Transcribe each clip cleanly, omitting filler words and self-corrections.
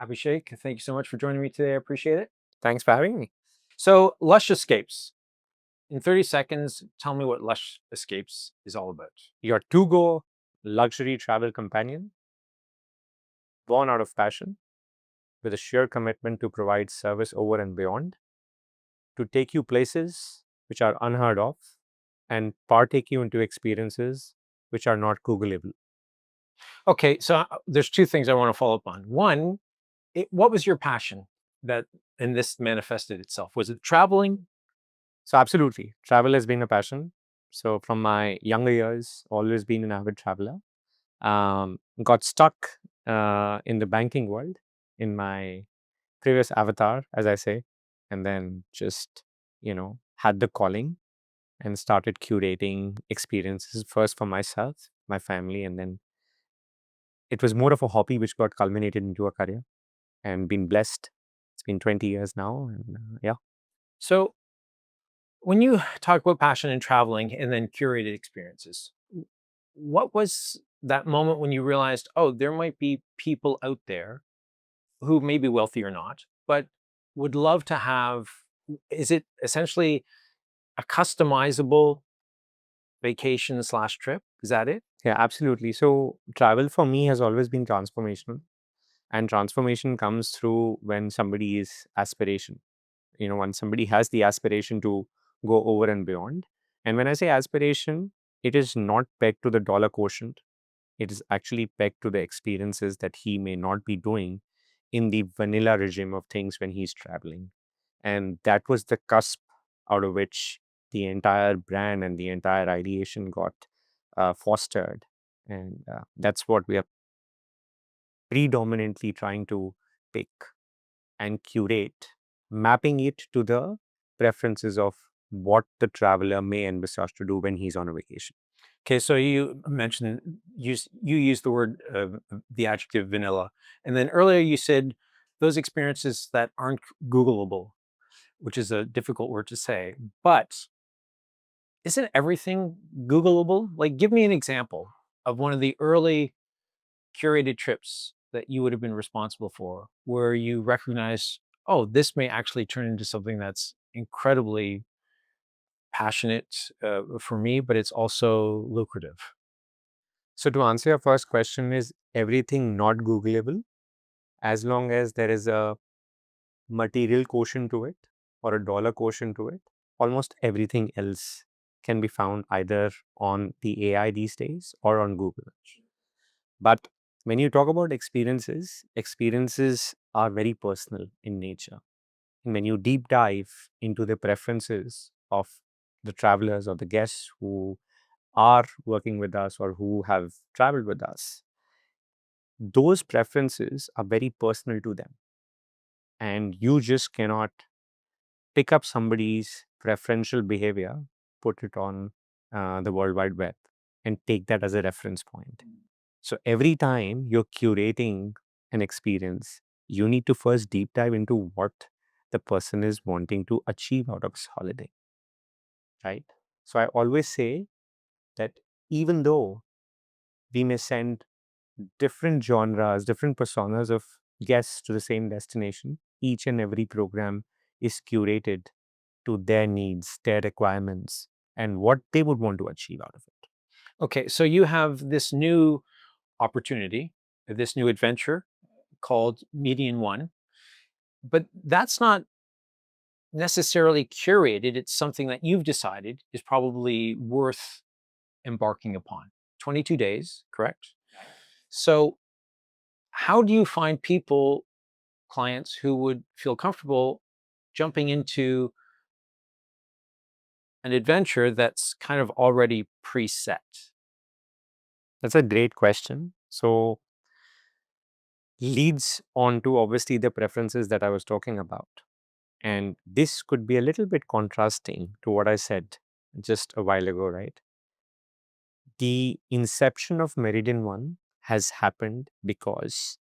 Abhishek, thank you so much for joining me today. I appreciate it. Thanks for having me. So, Lush Escapes. In 30 seconds, tell me what Lush Escapes is all about. Your to-go luxury travel companion, born out of passion, with a sheer commitment to provide service over and beyond, to take you places which are unheard of, and partake you into experiences which are not Googleable. Okay, so there's two things I want to follow up on. One, what was your passion that and this manifested itself? Was it traveling? So absolutely, travel has been a passion. So from my younger years, always been an avid traveler. Got stuck in the banking world in my previous avatar, as I say, and then just, had the calling and started curating experiences first for myself, my family, and then it was more of a hobby which got culminated into a career and been blessed. It's been 20 years now, and yeah. So, when you talk about passion and traveling and then curated experiences, what was that moment when you realized, oh, there might be people out there who may be wealthy or not, but would love to have, is it essentially a customizable vacation slash trip? Is that it? Yeah, absolutely. So travel for me has always been transformational, and transformation comes through when somebody is aspiration. When somebody has the aspiration to go over and beyond. And when I say aspiration, it is not pegged to the dollar quotient. It is actually pegged to the experiences that he may not be doing in the vanilla regime of things when he's traveling. And that was the cusp out of which the entire brand and the entire ideation got fostered. And that's what we are predominantly trying to pick and curate, mapping it to the preferences of what the traveler may envisage to do when he's on a vacation. Okay, so you mentioned you used the word the adjective vanilla, and then earlier you said those experiences that aren't Googleable, which is a difficult word to say. But isn't everything Googleable? Like, give me an example of one of the early curated trips that you would have been responsible for, where you recognize, oh, this may actually turn into something that's incredibly passionate for me, but it's also lucrative. So to answer your first question, is everything not Googleable as long as there is a material quotient to it or a dollar quotient to it? Almost everything else can be found either on the AI these days or on Google. But when you talk about experiences, experiences are very personal in nature. And when you deep dive into the preferences of the travelers or the guests who are working with us or who have traveled with us, those preferences are very personal to them. And you just cannot pick up somebody's preferential behavior, put it on the World Wide Web, and take that as a reference point. So every time you're curating an experience, you need to first deep dive into what the person is wanting to achieve out of this holiday, right? So I always say that even though we may send different genres, different personas of guests to the same destination, each and every program is curated to their needs, their requirements, and what they would want to achieve out of it. Okay, so you have this new opportunity, this new adventure called Meridian One, but that's not necessarily curated. It's something that you've decided is probably worth embarking upon. 22 days, correct? So, how do you find people, clients who would feel comfortable jumping into an adventure that's kind of already preset? That's a great question. So, leads on to obviously the preferences that I was talking about. And this could be a little bit contrasting to what I said just a while ago, right? The inception of Meridian One has happened because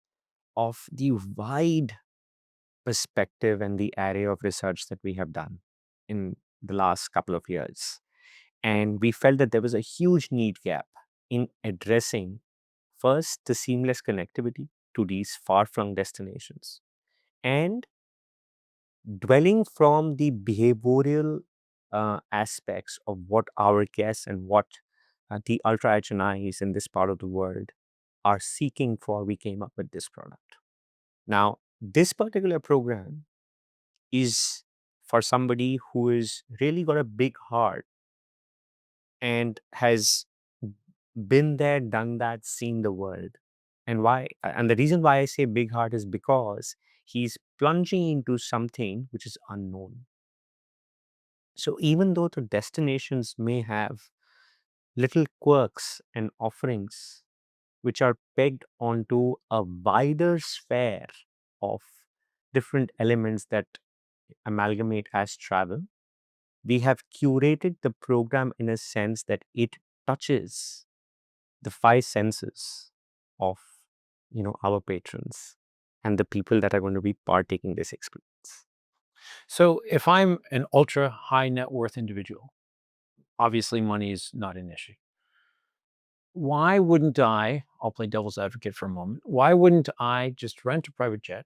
of the wide perspective and the array of research that we have done in the last couple of years. And we felt that there was a huge need gap in addressing first the seamless connectivity to these far-flung destinations and dwelling from the behavioral aspects of what our guests and what the ultra HNIs in this part of the world are seeking for, we came up with this product. Now, this particular program is for somebody who is really got a big heart and has been there, done that, seen the world. And why? And the reason why I say big heart is because he's plunging into something which is unknown. So even though the destinations may have little quirks and offerings which are pegged onto a wider sphere of different elements that amalgamate as travel, we have curated the program in a sense that it touches the five senses of our patrons and the people that are going to be partaking this experience. So if I'm an ultra high net worth individual, obviously money is not an issue. Why wouldn't I'll play devil's advocate for a moment. Why wouldn't I just rent a private jet,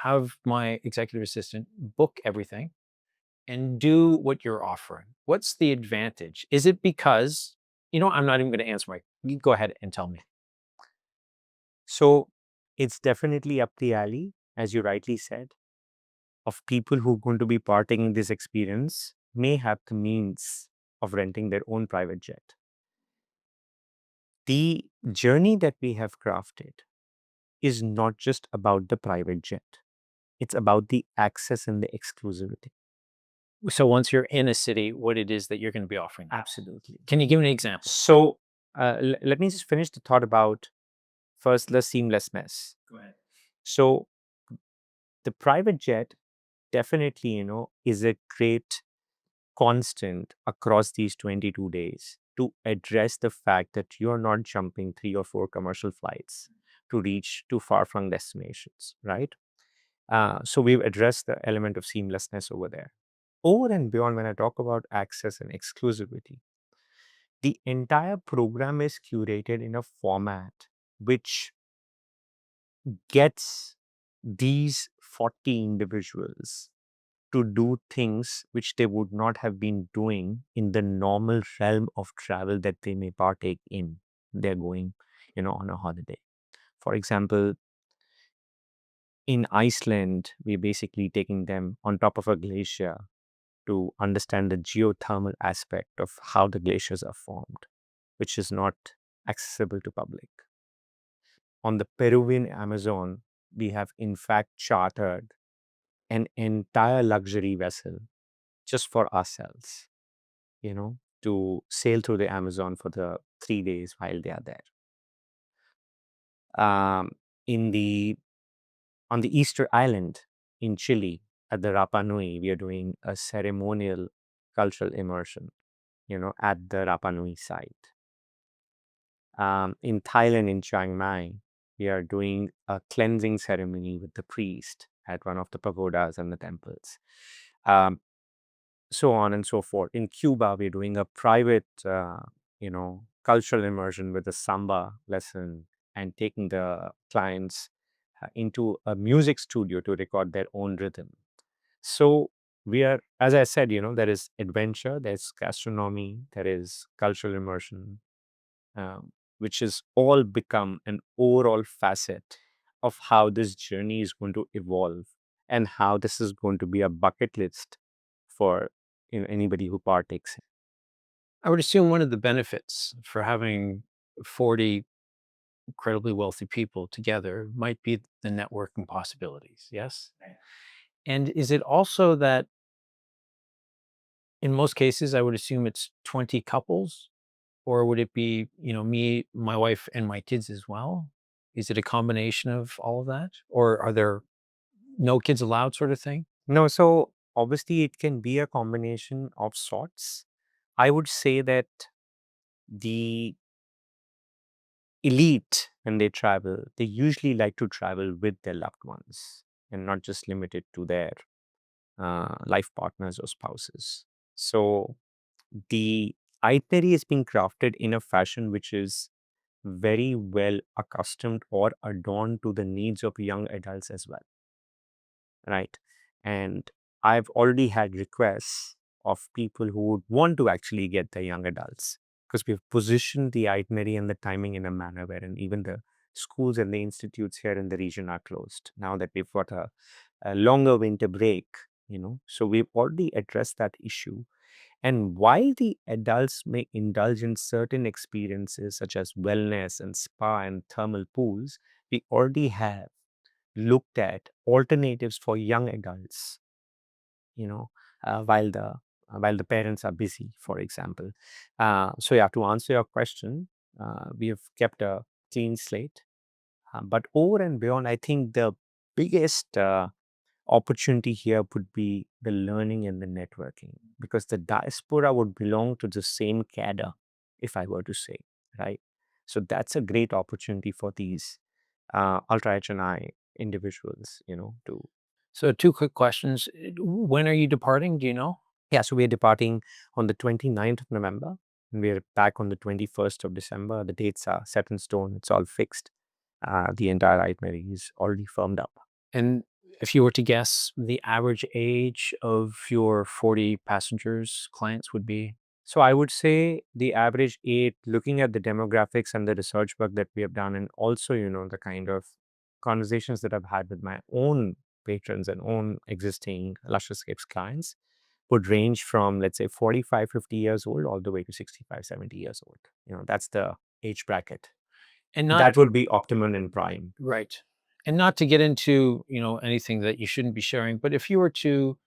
have my executive assistant book everything and do what you're offering? What's the advantage? Is it because, I'm not even going to answer you go ahead and tell me. So it's definitely up the alley, as you rightly said, of people who are going to be partaking in this experience may have the means of renting their own private jet. The journey that we have crafted is not just about the private jet. It's about the access and the exclusivity. So once you're in a city, what it is that you're going to be offering. Absolutely. Can you give me an example? So let me just finish the thought about first the seamlessness. Go ahead. So the private jet definitely, is a great constant across these 22 days to address the fact that you're not jumping 3 or 4 commercial flights to reach to far-flung destinations, right? So we've addressed the element of seamlessness over there. Over and beyond, when I talk about access and exclusivity, the entire program is curated in a format which gets these 40 individuals to do things which they would not have been doing in the normal realm of travel that they may partake in. They're going, on a holiday. For example, in Iceland, we're basically taking them on top of a glacier to understand the geothermal aspect of how the glaciers are formed, which is not accessible to public. On the Peruvian Amazon, we have in fact chartered an entire luxury vessel just for ourselves, to sail through the Amazon for the 3 days while they are there. Um, in the on the Easter Island in Chile at the Rapa Nui, we are doing a ceremonial cultural immersion, at the Rapa Nui site. In Thailand, in Chiang Mai, we are doing a cleansing ceremony with the priest at one of the pagodas and the temples. So on and so forth. In Cuba, we're doing a private, cultural immersion with a samba lesson and taking the clients into a music studio to record their own rhythm. So we are, as I said, there is adventure, there's gastronomy, there is cultural immersion, which has all become an overall facet of how this journey is going to evolve and how this is going to be a bucket list for anybody who partakes. I would assume one of the benefits for having 40 incredibly wealthy people together might be the networking possibilities. Yes. Right. And is it also that in most cases, I would assume it's 20 couples, or would it be, me, my wife, and my kids as well? Is it a combination of all of that? Or are there no kids allowed sort of thing? No, so obviously it can be a combination of sorts. I would say that the elite, when they travel, they usually like to travel with their loved ones and not just limited to their life partners or spouses. So the itinerary is being crafted in a fashion which is very well accustomed or adorned to the needs of young adults as well, right? And I've already had requests of people who would want to actually get the young adults because we've positioned the itinerary and the timing in a manner wherein even the schools and the institutes here in the region are closed now that we've got a longer winter break, so we've already addressed that issue. And while the adults may indulge in certain experiences such as wellness and spa and thermal pools, we already have looked at alternatives for young adults, you know, while the parents are busy, for example. So yeah, to answer your question, we have kept a clean slate. But over and beyond, I think the biggest opportunity here would be the learning and the networking, because the diaspora would belong to the same cadre, if I were to say, right? So that's a great opportunity for these ultra HNI individuals, to. So, two quick questions. When are you departing? Do you know? Yeah, so we're departing on the 29th of November and we're back on the 21st of December. The dates are set in stone, it's all fixed. The entire itinerary is already firmed up. And if you were to guess, the average age of your 40 passengers, clients would be? So I would say the average age, looking at the demographics and the research work that we have done, and also, the kind of conversations that I've had with my own patrons and own existing Lush Escapes clients, would range from, let's say, 45, 50 years old all the way to 65, 70 years old. That's the age bracket. And not That would be optimum and prime. right. And not to get into, anything that you shouldn't be sharing, but if you were to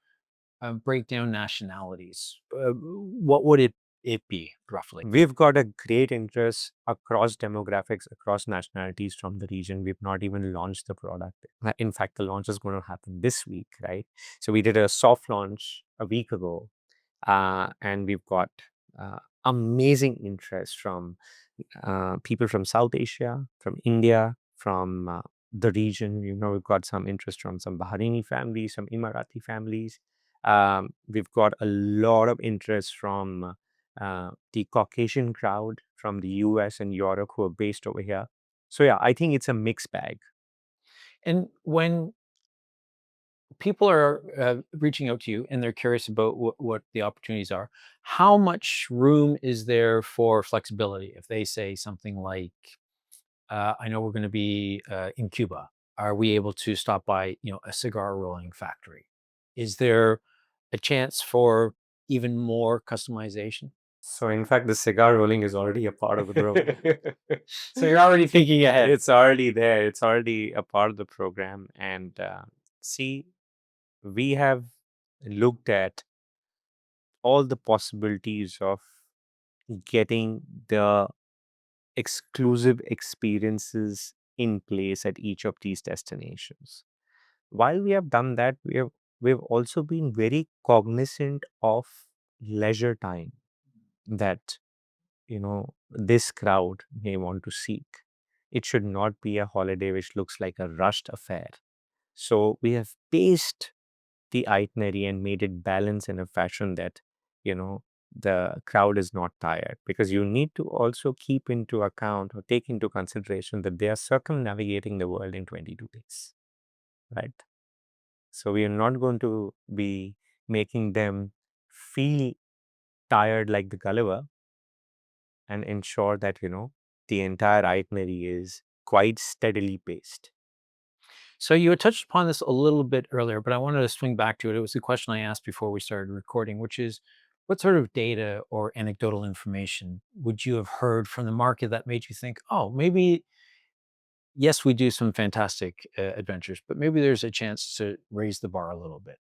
break down nationalities, what would it be roughly? We've got a great interest across demographics, across nationalities from the region. We've not even launched the product. In fact, the launch is going to happen this week, right? So we did a soft launch a week ago, and we've got amazing interest from people from South Asia, from India, from the region. We've got some interest from some Bahraini families, some Emirati families. We've got a lot of interest from the Caucasian crowd from the US and Europe who are based over here. So yeah, I think it's a mixed bag. And when people are reaching out to you and they're curious about what the opportunities are, how much room is there for flexibility? If they say something like, I know we're going to be in Cuba. Are we able to stop by, a cigar rolling factory? Is there a chance for even more customization? So in fact, the cigar rolling is already a part of the program. So you're already thinking ahead. It's already there. It's already a part of the program. And see, we have looked at all the possibilities of getting the exclusive experiences in place at each of these destinations. While we have done that, we've also been very cognizant of leisure time that this crowd may want to seek. It should not be a holiday which looks like a rushed affair. So we have paced the itinerary and made it balanced in a fashion that you know the crowd is not tired, because you need to also keep into account or take into consideration that they are circumnavigating the world in 22 days, right? So we are not going to be making them feel tired like the Gulliver, and ensure that the entire itinerary is quite steadily paced. So you had touched upon this a little bit earlier, but I wanted to swing back to it. It was the question I asked before we started recording, which is what sort of data or anecdotal information would you have heard from the market that made you think, oh, maybe, yes, we do some fantastic adventures, but maybe there's a chance to raise the bar a little bit?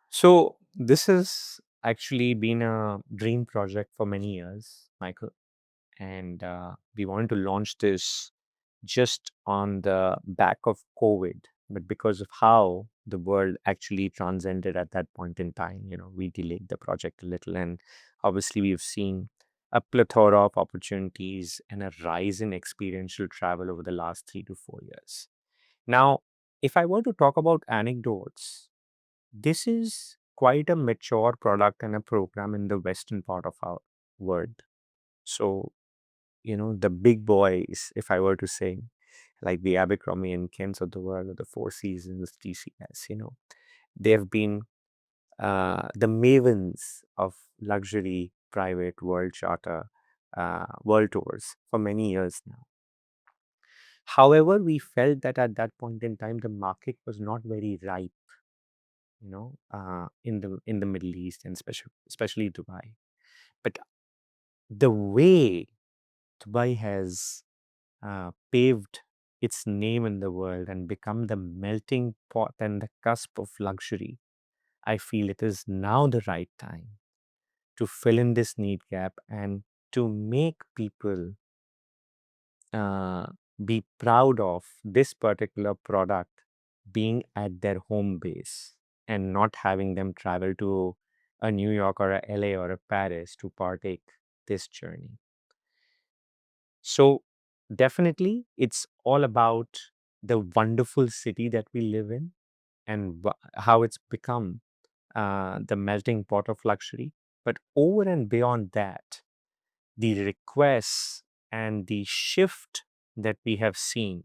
So this has actually been a dream project for many years, Michael, and we wanted to launch this just on the back of COVID, but because of how the world actually transcended at that point in time, we delayed the project a little. And obviously, we've seen a plethora of opportunities and a rise in experiential travel over the last 3 to 4 years. Now, if I were to talk about anecdotes, this is quite a mature product and a program in the western part of our world. So the big boys, if I were to say, like the Abercrombie and Kents of the world, or the Four Seasons, TCS, they have been the mavens of luxury private world charter world tours for many years now. However, we felt that at that point in time, the market was not very ripe, in the Middle East, and especially Dubai. But the way Dubai has paved its name in the world and become the melting pot and the cusp of luxury, I feel it is now the right time to fill in this need gap and to make people uh, be proud of this particular product being at their home base and not having them travel to a New York or a LA or a Paris to partake this journey. So definitely it's all about the wonderful city that we live in and how it's become the melting pot of luxury. But over and beyond that, the requests and the shift that we have seen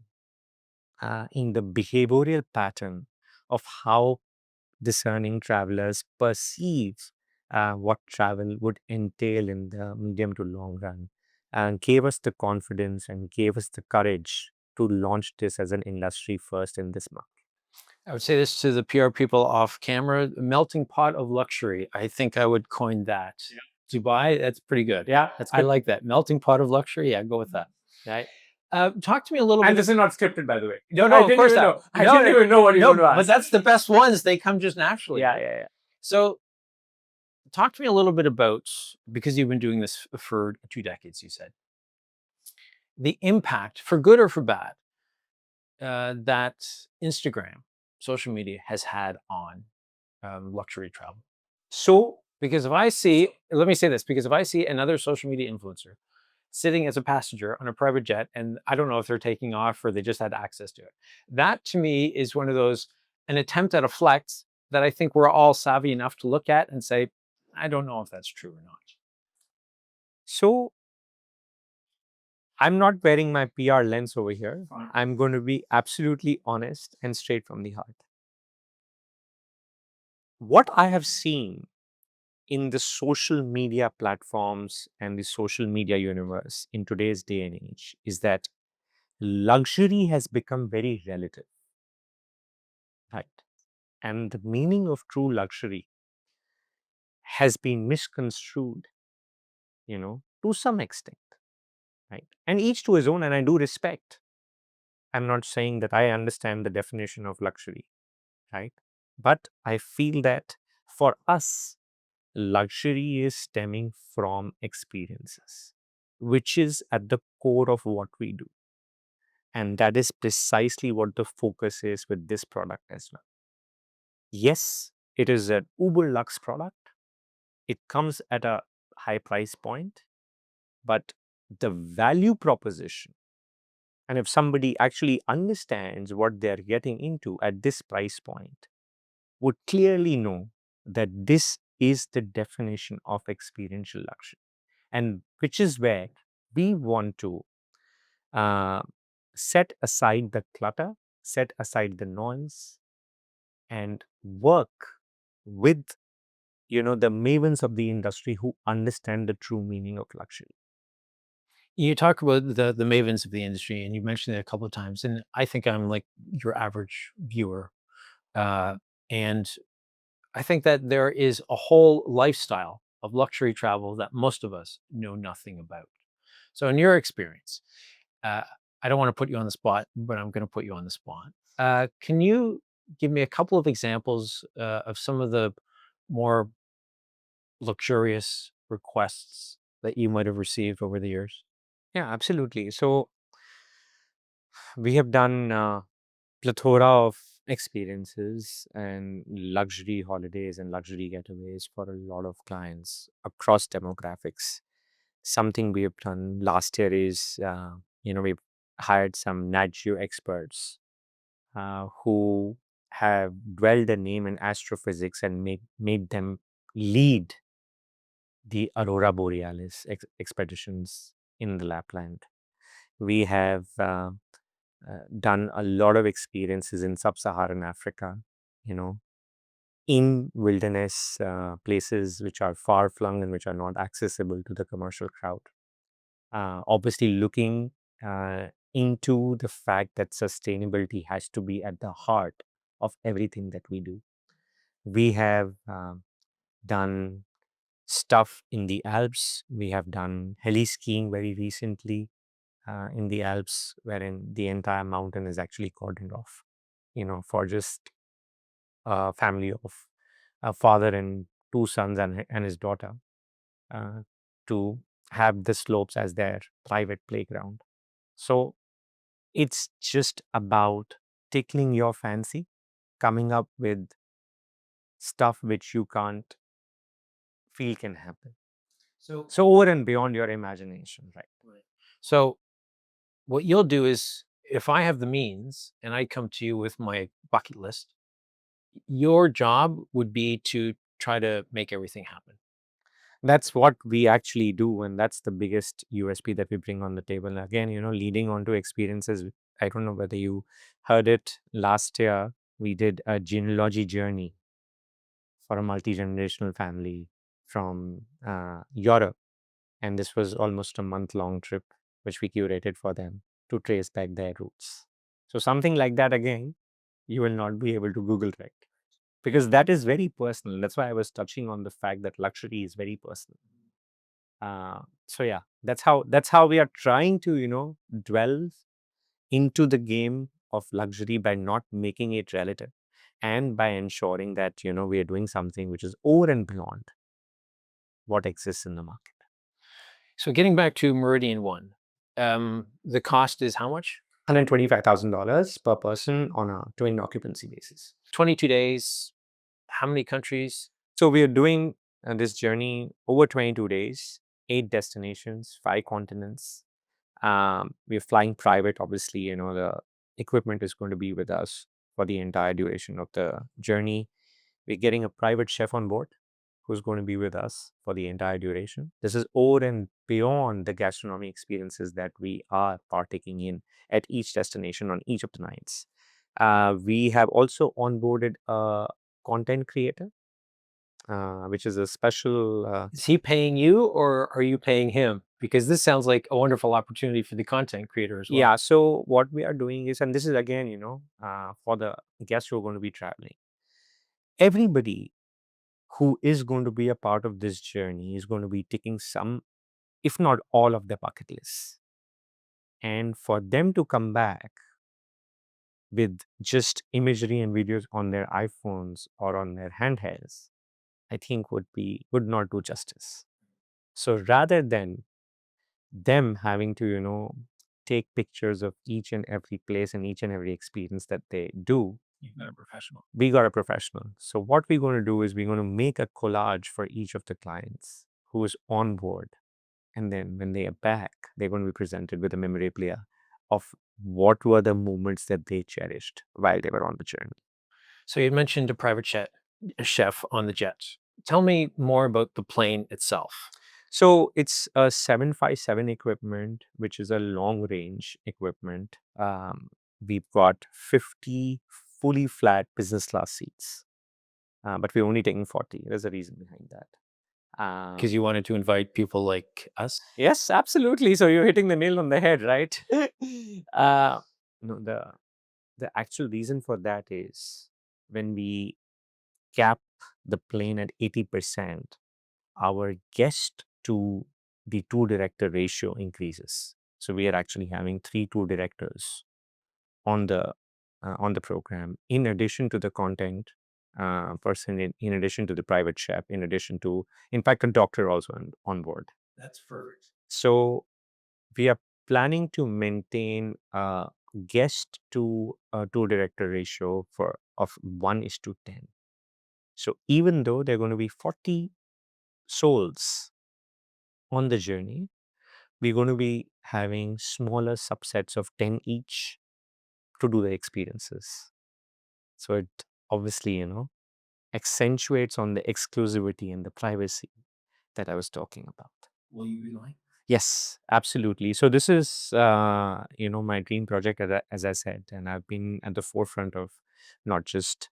in the behavioral pattern of how discerning travelers perceive what travel would entail in the medium to long run, and gave us the confidence and gave us the courage to launch this as an industry first in this market. I would say this to the PR people off camera, melting pot of luxury. I think I would coin that. Dubai, that's pretty good. Yeah, that's I good. like that. Melting pot of luxury. Yeah, go with that. Right. Talk to me a little And bit. this is not scripted, by the way. No, I no, of didn't course even not. know. I didn't even know what you were going to But ask. that's the best ones. They come just naturally. Yeah, right? yeah, yeah. So talk to me a little bit about, because you've been doing this for 2 decades, you said, the impact, for good or for bad, that Instagram, social media, has had on luxury travel. So, Because if I see, let me say this, because if I see another social media influencer sitting as a passenger on a private jet, and I don't know if they're taking off or they just had access to it, that to me is one of those, an attempt at a flex that I think we're all savvy enough to look at and say, I don't know if that's true or not. so I'm not wearing my PR lens over here. Fine. I'm going to be absolutely honest and straight from the heart. What I have seen in the social media platforms and the social media universe in today's day and age is that luxury has become very relative, right? And the meaning of true luxury has been misconstrued, to some extent, right? And each to his own, and I do respect. I'm not saying that I understand the definition of luxury, right? But I feel that for us, luxury is stemming from experiences, which is at the core of what we do. And that is precisely what the focus is with this product as well. Yes, it is an uber luxe product. It comes at a high price point, but the value proposition, and if somebody actually understands what they're getting into at this price point, would clearly know that this is the definition of experiential luxury, and which is where we want to uh, set aside the clutter, set aside the noise, and work with the mavens of the industry who understand the true meaning of luxury. You talk about the mavens of the industry, and you mentioned it a couple of times, and I think I'm like your average viewer, uh, and I think that there is a whole lifestyle of luxury travel that most of us know nothing about. So, in your experience, uh, I don't want to put you on the spot, but I'm going to put you on the spot. Can you give me a couple of examples of some of the more luxurious requests that you might have received over the years? Yeah, absolutely. So we have done plethora of experiences and luxury holidays and luxury getaways for a lot of clients across demographics. Something we have done last year is, we've hired some Nat Geo experts who have dwelled a name in astrophysics and made them lead the Aurora Borealis expeditions in the Lapland. We have done a lot of experiences in sub-Saharan Africa, you know, in wilderness places which are far flung and which are not accessible to the commercial crowd. Obviously, looking into the fact that sustainability has to be at the heart of everything that we do. We have done stuff in the Alps. We have done heli skiing very recently in the Alps, wherein the entire mountain is actually cordoned off, for just a family of a father and two sons and his daughter uh, to have the slopes as their private playground. So it's just about tickling your fancy, coming up with stuff which you can't feel can happen. So, So over and beyond your imagination, right? right. So what you'll do is, if I have the means and I come to you with my bucket list, your job would be to try to make everything happen. That's what we actually do, and that's the biggest USP that we bring on the table. And again, leading on to experiences. I don't know whether you heard it last year. We did a genealogy journey for a multi-generational family from Europe, and this was almost a month-long trip, which we curated for them to trace back their roots. So something like that, again, you will not be able to Google, right? Because that is very personal. That's why I was touching on the fact that luxury is very personal. So yeah, that's how we are trying to dwell into the game of luxury by not making it relative, and by ensuring that we are doing something which is over and beyond what exists in the market. So getting back to Meridian One, the cost is how much? $125,000 per person on a twin occupancy basis. 22 days. How many countries? So we are doing this journey over 22 days, 8 destinations, 5 continents. We're flying private. Obviously, the equipment is going to be with us for the entire duration of the journey. We're getting a private chef on board who's going to be with us for the entire duration. This is over and beyond the gastronomy experiences that we are partaking in at each destination on each of the nights. We have also onboarded a content creator, which is a special. Is he paying you or are you paying him? Because this sounds like a wonderful opportunity for the content creator as well. Yeah, so what we are doing is, and this is again, for the guests who are going to be traveling, everybody who is going to be a part of this journey is going to be taking some, if not all, of their bucket lists. And for them to come back with just imagery and videos on their iPhones or on their handhelds, I think would not do justice. So rather than them having to, take pictures of each and every place and each and every experience that they do, You've got a professional. we got a professional. So what we're going to do is we're going to make a collage for each of the clients who is on board. And then when they are back, they're going to be presented with a memorabilia of what were the moments that they cherished while they were on the journey. So you mentioned a chef on the jet. Tell me more about the plane itself. So it's a 757 equipment, which is a long range equipment. We've got 50 fully flat business class seats, but we're only taking 40. There's a reason behind that. Because you wanted to invite people like us. Yes, absolutely. So you're hitting the nail on the head, right? uh, no, the actual reason for that is when we cap the plane at 80%, our guest to the tour director ratio increases. So we are actually having 3 tour directors on the program, in addition to the content person, in addition to the private chef, in addition to, in fact, a doctor also on board. That's perfect. So we are planning to maintain a guest to tour director ratio of 1:10. So even though there are going to be 40 souls on the journey, we're going to be having smaller subsets of 10 each to do the experiences. So it obviously, accentuates on the exclusivity and the privacy that I was talking about. Will you be like? Yes, absolutely. So this is, my dream project, as I said, and I've been at the forefront of not just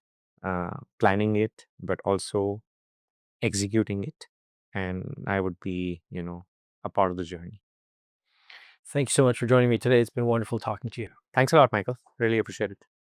planning it, but also executing it. And I would be, a part of the journey. Thank you so much for joining me today. It's been wonderful talking to you. Thanks a lot, Michael. Really appreciate it.